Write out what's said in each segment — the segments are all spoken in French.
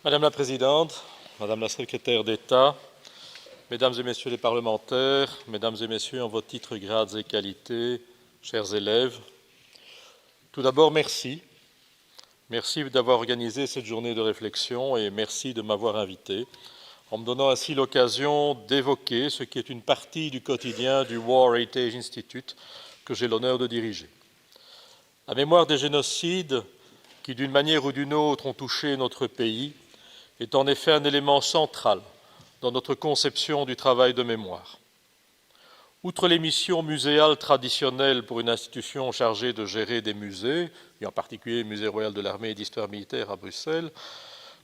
Madame la Présidente, Madame la Secrétaire d'État, Mesdames et Messieurs les parlementaires, Mesdames et Messieurs en vos titres, grades et qualités, chers élèves, tout d'abord, merci. Merci d'avoir organisé cette journée de réflexion et merci de m'avoir invité, en me donnant ainsi l'occasion d'évoquer ce qui est une partie du quotidien du War Heritage Institute que j'ai l'honneur de diriger. La mémoire des génocides qui, d'une manière ou d'une autre, ont touché notre pays est en effet un élément central dans notre conception du travail de mémoire. Outre les missions muséales traditionnelles pour une institution chargée de gérer des musées, et en particulier le Musée royal de l'armée et d'histoire militaire à Bruxelles,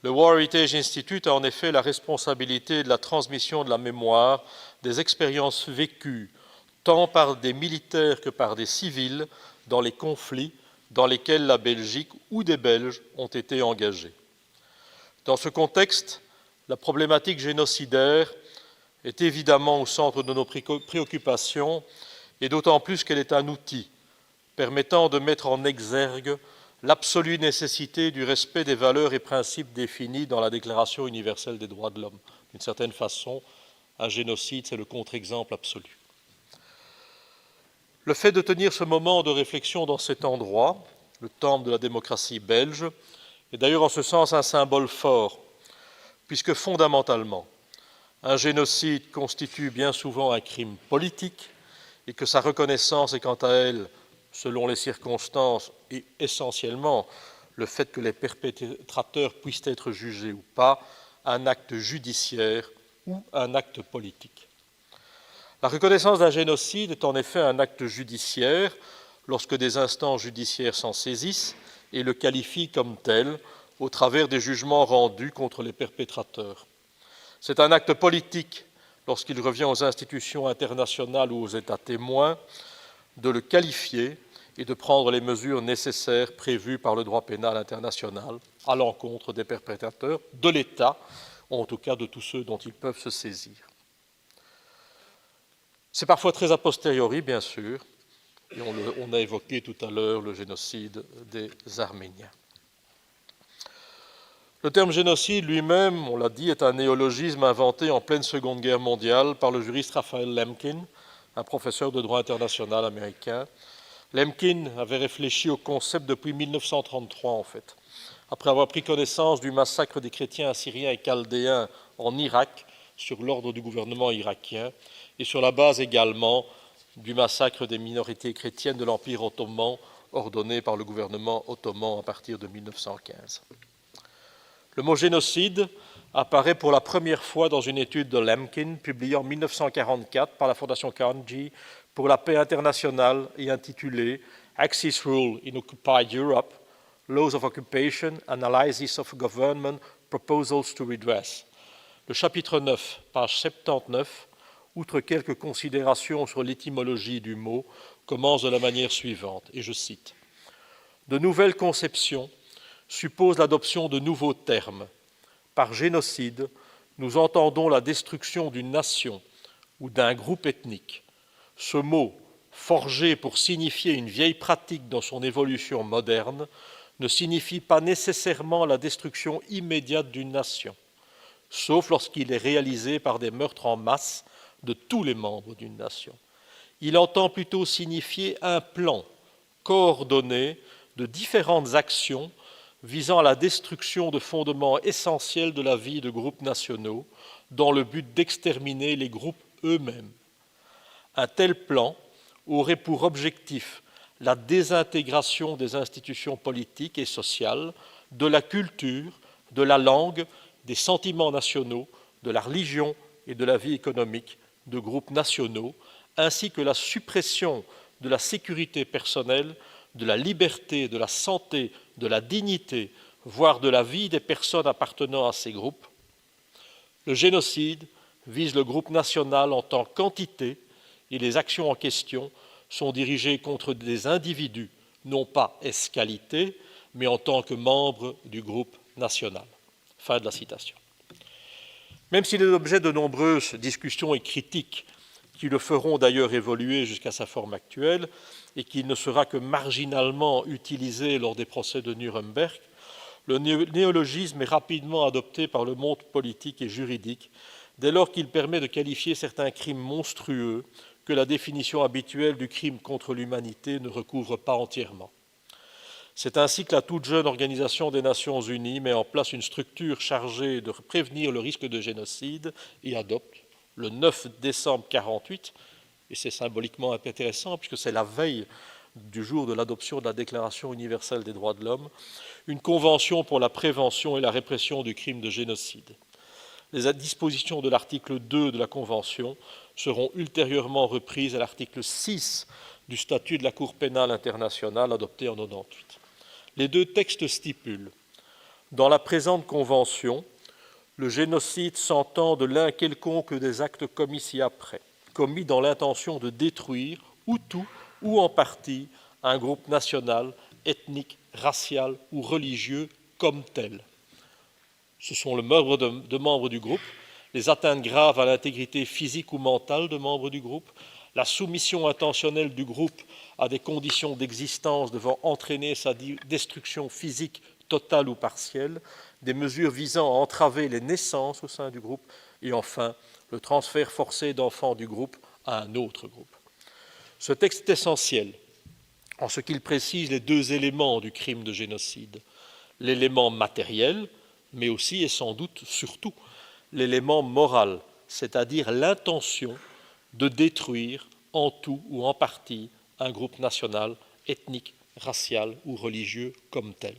le War Heritage Institute a en effet la responsabilité de la transmission de la mémoire des expériences vécues tant par des militaires que par des civils dans les conflits dans lesquels la Belgique ou des Belges ont été engagés. Dans ce contexte, la problématique génocidaire est évidemment au centre de nos préoccupations et d'autant plus qu'elle est un outil permettant de mettre en exergue l'absolue nécessité du respect des valeurs et principes définis dans la Déclaration universelle des droits de l'homme. D'une certaine façon, un génocide, c'est le contre-exemple absolu. Le fait de tenir ce moment de réflexion dans cet endroit, le temple de la démocratie belge, est d'ailleurs en ce sens un symbole fort, puisque fondamentalement, un génocide constitue bien souvent un crime politique et que sa reconnaissance est quant à elle, selon les circonstances et essentiellement le fait que les perpétrateurs puissent être jugés ou pas, un acte judiciaire ou un acte politique. La reconnaissance d'un génocide est en effet un acte judiciaire lorsque des instances judiciaires s'en saisissent et le qualifient comme tel au travers des jugements rendus contre les perpétrateurs. C'est un acte politique lorsqu'il revient aux institutions internationales ou aux États témoins de le qualifier et de prendre les mesures nécessaires prévues par le droit pénal international à l'encontre des perpétrateurs, de l'État, ou en tout cas de tous ceux dont ils peuvent se saisir. C'est parfois très a posteriori, bien sûr, et on a évoqué tout à l'heure le génocide des Arméniens. Le terme génocide lui-même, on l'a dit, est un néologisme inventé en pleine Seconde Guerre mondiale par le juriste Raphaël Lemkin, un professeur de droit international américain. Lemkin avait réfléchi au concept depuis 1933, en fait, après avoir pris connaissance du massacre des chrétiens assyriens et chaldéens en Irak sur l'ordre du gouvernement irakien et sur la base également du massacre des minorités chrétiennes de l'Empire ottoman ordonné par le gouvernement ottoman à partir de 1915. Le mot génocide apparaît pour la première fois dans une étude de Lemkin publiée en 1944 par la Fondation Carnegie pour la paix internationale et intitulée Axis Rule in Occupied Europe, Laws of Occupation, Analysis of Government, Proposals to Redress. Le chapitre 9, page 79, outre quelques considérations sur l'étymologie du mot, commence de la manière suivante, et je cite « De nouvelles conceptions supposent l'adoption de nouveaux termes. Par génocide, nous entendons la destruction d'une nation ou d'un groupe ethnique. Ce mot, forgé pour signifier une vieille pratique dans son évolution moderne, ne signifie pas nécessairement la destruction immédiate d'une nation, sauf lorsqu'il est réalisé par des meurtres en masse de tous les membres d'une nation. Il entend plutôt signifier un plan coordonné de différentes actions visant à la destruction de fondements essentiels de la vie de groupes nationaux dans le but d'exterminer les groupes eux-mêmes. Un tel plan aurait pour objectif la désintégration des institutions politiques et sociales, de la culture, de la langue, des sentiments nationaux, de la religion et de la vie économique de groupes nationaux, ainsi que la suppression de la sécurité personnelle, de la liberté, de la santé, de la dignité, voire de la vie des personnes appartenant à ces groupes. Le génocide vise le groupe national en tant qu'entité et les actions en question sont dirigées contre des individus, non pas ès-qualité, mais en tant que membres du groupe national. » Fin de la citation. Même s'il est l'objet de nombreuses discussions et critiques qui le feront d'ailleurs évoluer jusqu'à sa forme actuelle et qu'il ne sera que marginalement utilisé lors des procès de Nuremberg, Le néologisme est rapidement adopté par le monde politique et juridique, dès lors qu'il permet de qualifier certains crimes monstrueux que la définition habituelle du crime contre l'humanité ne recouvre pas entièrement. C'est ainsi que la toute jeune Organisation des Nations Unies met en place une structure chargée de prévenir le risque de génocide et adopte, le 9 décembre 1948, et c'est symboliquement intéressant puisque c'est la veille du jour de l'adoption de la Déclaration universelle des droits de l'homme, une convention pour la prévention et la répression du crime de génocide. Les dispositions de l'article 2 de la Convention seront ultérieurement reprises à l'article 6 du statut de la Cour pénale internationale adopté en 1998. Les deux textes stipulent « Dans la présente Convention, le génocide s'entend de l'un quelconque des actes commis ci-après, commis dans l'intention de détruire, ou tout, ou en partie, un groupe national, ethnique, racial ou religieux comme tel. » Ce sont le meurtre de membres du groupe, les atteintes graves à l'intégrité physique ou mentale de membres du groupe, la soumission intentionnelle du groupe à des conditions d'existence devant entraîner sa destruction physique totale ou partielle, des mesures visant à entraver les naissances au sein du groupe, et enfin, le transfert forcé d'enfants du groupe à un autre groupe. Ce texte est essentiel en ce qu'il précise les deux éléments du crime de génocide, l'élément matériel, mais aussi et sans doute surtout l'élément moral, c'est-à-dire l'intention de détruire en tout ou en partie un groupe national, ethnique, racial ou religieux comme tel.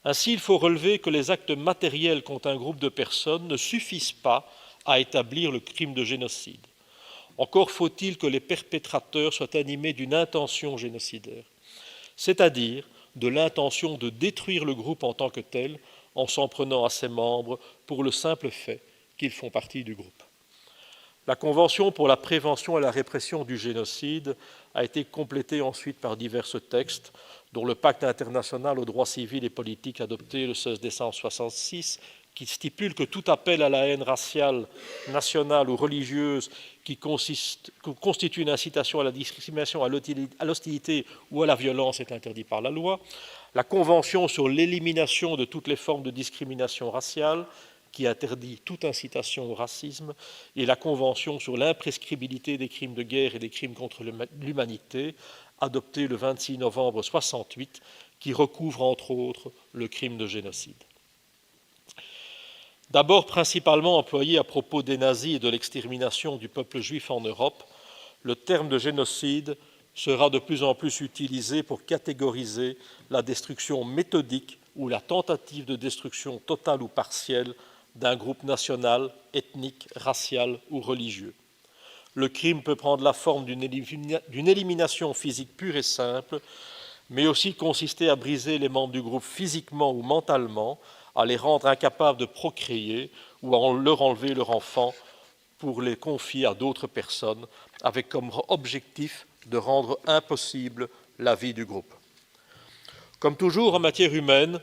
Ainsi, il faut relever que les actes matériels contre un groupe de personnes ne suffisent pas à établir le crime de génocide. Encore faut-il que les perpétrateurs soient animés d'une intention génocidaire, c'est-à-dire de l'intention de détruire le groupe en tant que tel en s'en prenant à ses membres pour le simple fait qu'ils font partie du groupe. La Convention pour la prévention et la répression du génocide a été complétée ensuite par divers textes, dont le Pacte international aux droits civils et politiques adopté le 16 décembre 1966, qui stipule que tout appel à la haine raciale, nationale ou religieuse qui constitue une incitation à la discrimination, à l'hostilité ou à la violence est interdit par la loi. La Convention sur l'élimination de toutes les formes de discrimination raciale, qui interdit toute incitation au racisme, et la Convention sur l'imprescriptibilité des crimes de guerre et des crimes contre l'humanité, adoptée le 26 novembre 1968, qui recouvre entre autres le crime de génocide. D'abord principalement employé à propos des nazis et de l'extermination du peuple juif en Europe, le terme de génocide sera de plus en plus utilisé pour catégoriser la destruction méthodique ou la tentative de destruction totale ou partielle d'un groupe national, ethnique, racial ou religieux. Le crime peut prendre la forme d'une élimination physique pure et simple, mais aussi consister à briser les membres du groupe physiquement ou mentalement, à les rendre incapables de procréer ou à leur enlever leur enfant pour les confier à d'autres personnes, avec comme objectif de rendre impossible la vie du groupe. Comme toujours en matière humaine,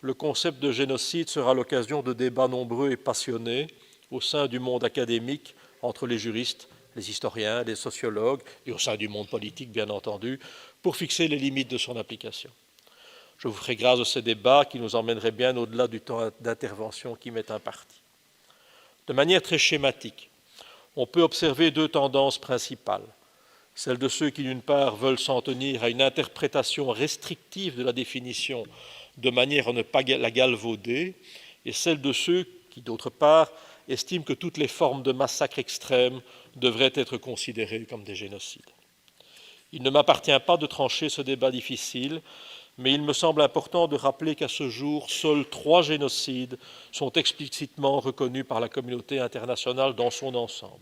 le concept de génocide sera l'occasion de débats nombreux et passionnés au sein du monde académique, entre les juristes, les historiens, les sociologues et au sein du monde politique, bien entendu, pour fixer les limites de son application. Je vous ferai grâce de ces débats qui nous emmèneraient bien au-delà du temps d'intervention qui m'est imparti. De manière très schématique, on peut observer deux tendances principales. Celle de ceux qui, d'une part, veulent s'en tenir à une interprétation restrictive de la définition de manière à ne pas la galvauder, et celle de ceux qui, d'autre part, estiment que toutes les formes de massacres extrêmes devraient être considérées comme des génocides. Il ne m'appartient pas de trancher ce débat difficile, mais il me semble important de rappeler qu'à ce jour, seuls 3 génocides sont explicitement reconnus par la communauté internationale dans son ensemble.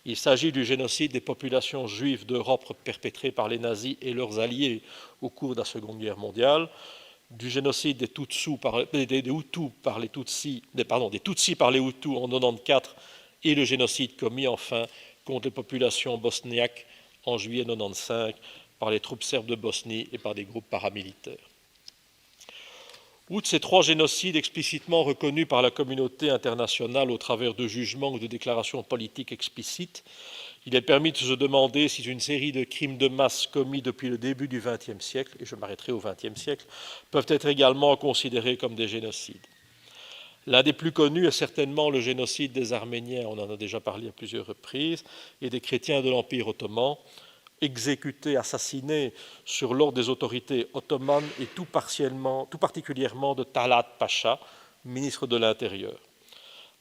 Il s'agit du génocide des populations juives d'Europe perpétré par les nazis et leurs alliés au cours de la Seconde Guerre mondiale, du génocide des Tutsis par les Tutsis en 1994 et le génocide commis enfin contre les populations bosniaques en juillet 1995 par les troupes serbes de Bosnie et par des groupes paramilitaires. Outre ces 3 génocides explicitement reconnus par la communauté internationale au travers de jugements ou de déclarations politiques explicites, il est permis de se demander si une série de crimes de masse commis depuis le début du XXe siècle, et je m'arrêterai au XXe siècle, peuvent être également considérés comme des génocides. L'un des plus connus est certainement le génocide des Arméniens, on en a déjà parlé à plusieurs reprises, et des chrétiens de l'Empire ottoman, exécutés, assassinés sur l'ordre des autorités ottomanes et tout particulièrement de Talat Pacha, ministre de l'Intérieur.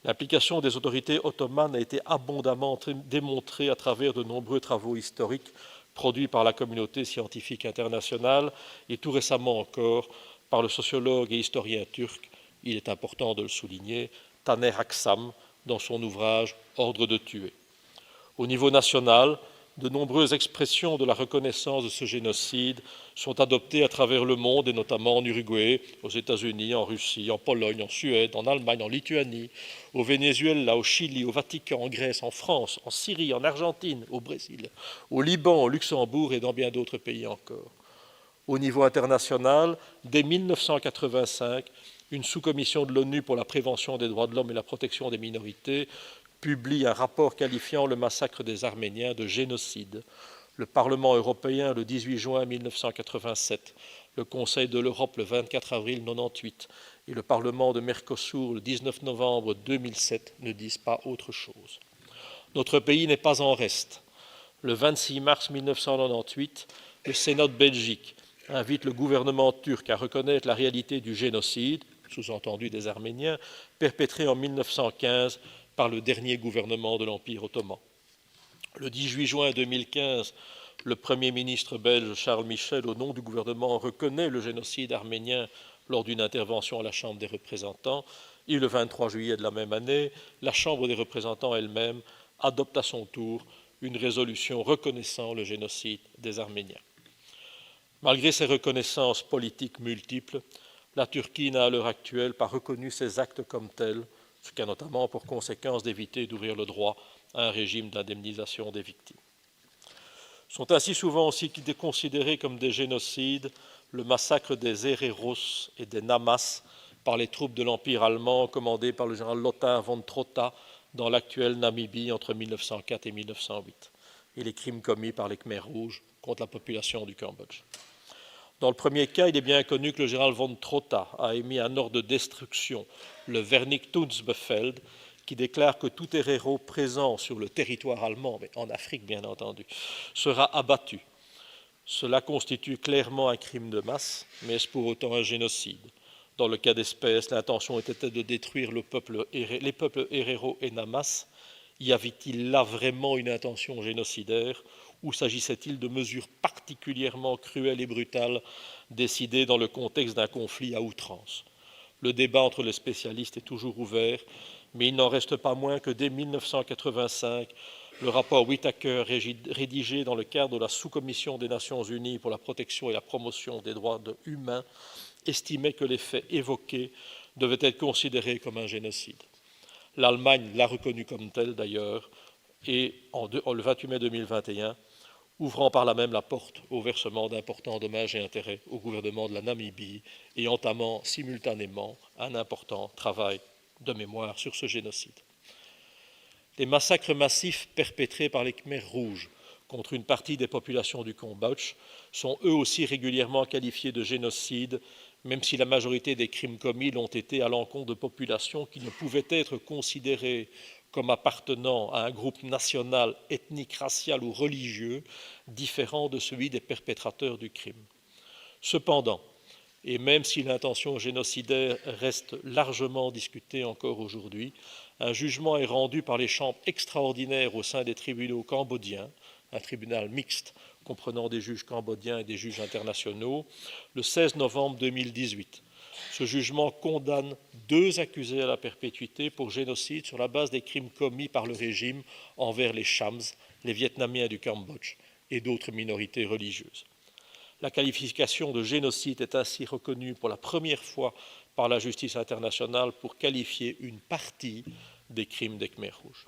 L'implication des autorités ottomanes a été abondamment démontrée à travers de nombreux travaux historiques produits par la communauté scientifique internationale et tout récemment encore par le sociologue et historien turc, il est important de le souligner, Taner Aksam, dans son ouvrage Ordre de tuer. Au niveau national, de nombreuses expressions de la reconnaissance de ce génocide sont adoptées à travers le monde, et notamment en Uruguay, aux États-Unis, en Russie, en Pologne, en Suède, en Allemagne, en Lituanie, au Venezuela, au Chili, au Vatican, en Grèce, en France, en Syrie, en Argentine, au Brésil, au Liban, au Luxembourg et dans bien d'autres pays encore. Au niveau international, dès 1985, une sous-commission de l'ONU pour la prévention des droits de l'homme et la protection des minorités publie un rapport qualifiant le massacre des Arméniens de génocide. Le Parlement européen le 18 juin 1987, le Conseil de l'Europe le 24 avril 1998 et le Parlement de Mercosur le 19 novembre 2007 ne disent pas autre chose. Notre pays n'est pas en reste. Le 26 mars 1998, le Sénat de Belgique invite le gouvernement turc à reconnaître la réalité du génocide, sous-entendu des Arméniens, perpétré en 1915 par le dernier gouvernement de l'Empire ottoman. Le 18 juin 2015, le Premier ministre belge Charles Michel, au nom du gouvernement, reconnaît le génocide arménien lors d'une intervention à la Chambre des représentants. Et le 23 juillet de la même année, la Chambre des représentants elle-même adopte à son tour une résolution reconnaissant le génocide des Arméniens. Malgré ces reconnaissances politiques multiples, la Turquie n'a à l'heure actuelle pas reconnu ces actes comme tels, ce qui a notamment pour conséquence d'éviter d'ouvrir le droit à un régime d'indemnisation des victimes. Sont ainsi souvent aussi considérés comme des génocides le massacre des Hereros et des Namas par les troupes de l'Empire allemand commandées par le général Lothar von Trotha dans l'actuelle Namibie entre 1904 et 1908, et les crimes commis par les Khmers rouges contre la population du Cambodge. Dans le premier cas, il est bien connu que le général von Trotha a émis un ordre de destruction, le Vernichtungsbefehl, qui déclare que tout héros présent sur le territoire allemand, mais en Afrique bien entendu, sera abattu. Cela constitue clairement un crime de masse, mais est-ce pour autant un génocide? Dans le cas d'espèce, l'intention était de détruire les peuples Herero et Namas. Y avait-il là vraiment une intention génocidaire, ou s'agissait-il de mesures particulièrement cruelles et brutales décidées dans le contexte d'un conflit à outrance? Le débat entre les spécialistes est toujours ouvert, mais il n'en reste pas moins que dès 1985, le rapport Whitaker, rédigé dans le cadre de la sous-commission des Nations Unies pour la protection et la promotion des droits humains, estimait que les faits évoqués devaient être considérés comme un génocide. L'Allemagne l'a reconnu comme tel d'ailleurs, et le 28 mai 2021, ouvrant par là même la porte au versement d'importants dommages et intérêts au gouvernement de la Namibie et entamant simultanément un important travail de mémoire sur ce génocide. Les massacres massifs perpétrés par les Khmers rouges contre une partie des populations du Cambodge sont eux aussi régulièrement qualifiés de génocide, même si la majorité des crimes commis l'ont été à l'encontre de populations qui ne pouvaient être considérées comme appartenant à un groupe national, ethnique, racial ou religieux différent de celui des perpétrateurs du crime. Cependant, et même si l'intention génocidaire reste largement discutée encore aujourd'hui, un jugement est rendu par les chambres extraordinaires au sein des tribunaux cambodgiens, un tribunal mixte comprenant des juges cambodgiens et des juges internationaux, le 16 novembre 2018. Ce jugement condamne 2 accusés à la perpétuité pour génocide sur la base des crimes commis par le régime envers les Chams, les Vietnamiens du Cambodge et d'autres minorités religieuses. La qualification de génocide est ainsi reconnue pour la première fois par la justice internationale pour qualifier une partie des crimes des Khmers rouges.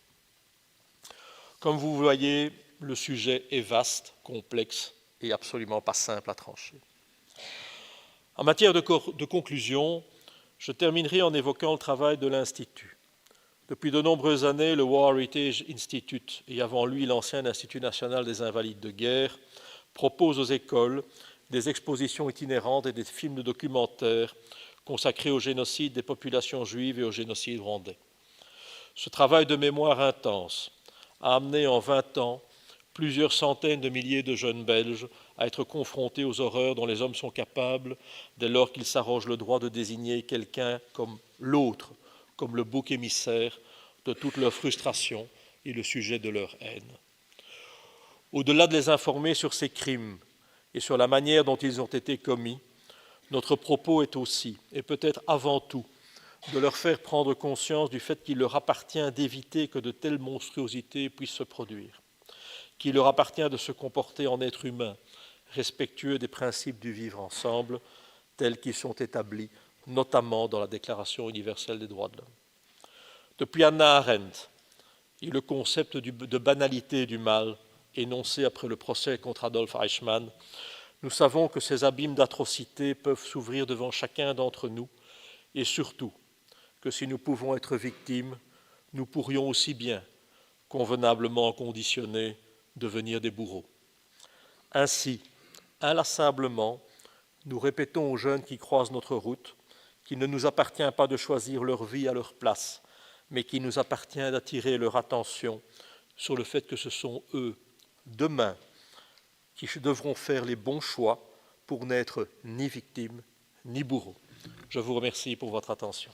Comme vous voyez, le sujet est vaste, complexe et absolument pas simple à trancher. En matière de conclusion, je terminerai en évoquant le travail de l'Institut. Depuis de nombreuses années, le War Heritage Institute, et avant lui l'ancien Institut national des invalides de guerre, propose aux écoles des expositions itinérantes et des films documentaires consacrés au génocide des populations juives et au génocide rwandais. Ce travail de mémoire intense a amené en 20 ans plusieurs centaines de milliers de jeunes Belges à être confrontés aux horreurs dont les hommes sont capables dès lors qu'ils s'arrogent le droit de désigner quelqu'un comme l'autre, comme le bouc émissaire de toute leur frustration et le sujet de leur haine. Au-delà de les informer sur ces crimes et sur la manière dont ils ont été commis, notre propos est aussi, et peut-être avant tout, de leur faire prendre conscience du fait qu'il leur appartient d'éviter que de telles monstruosités puissent se produire, qu'il leur appartient de se comporter en être humain, respectueux des principes du vivre ensemble, tels qu'ils sont établis, notamment dans la Déclaration universelle des droits de l'homme. Depuis Hannah Arendt et le concept de banalité du mal, énoncé après le procès contre Adolf Eichmann, nous savons que ces abîmes d'atrocités peuvent s'ouvrir devant chacun d'entre nous et surtout que si nous pouvons être victimes, nous pourrions aussi bien, convenablement conditionnés, devenir des bourreaux. Ainsi, inlassablement, nous répétons aux jeunes qui croisent notre route qu'il ne nous appartient pas de choisir leur vie à leur place, mais qu'il nous appartient d'attirer leur attention sur le fait que ce sont eux, demain, qui devront faire les bons choix pour n'être ni victimes ni bourreaux. Je vous remercie pour votre attention.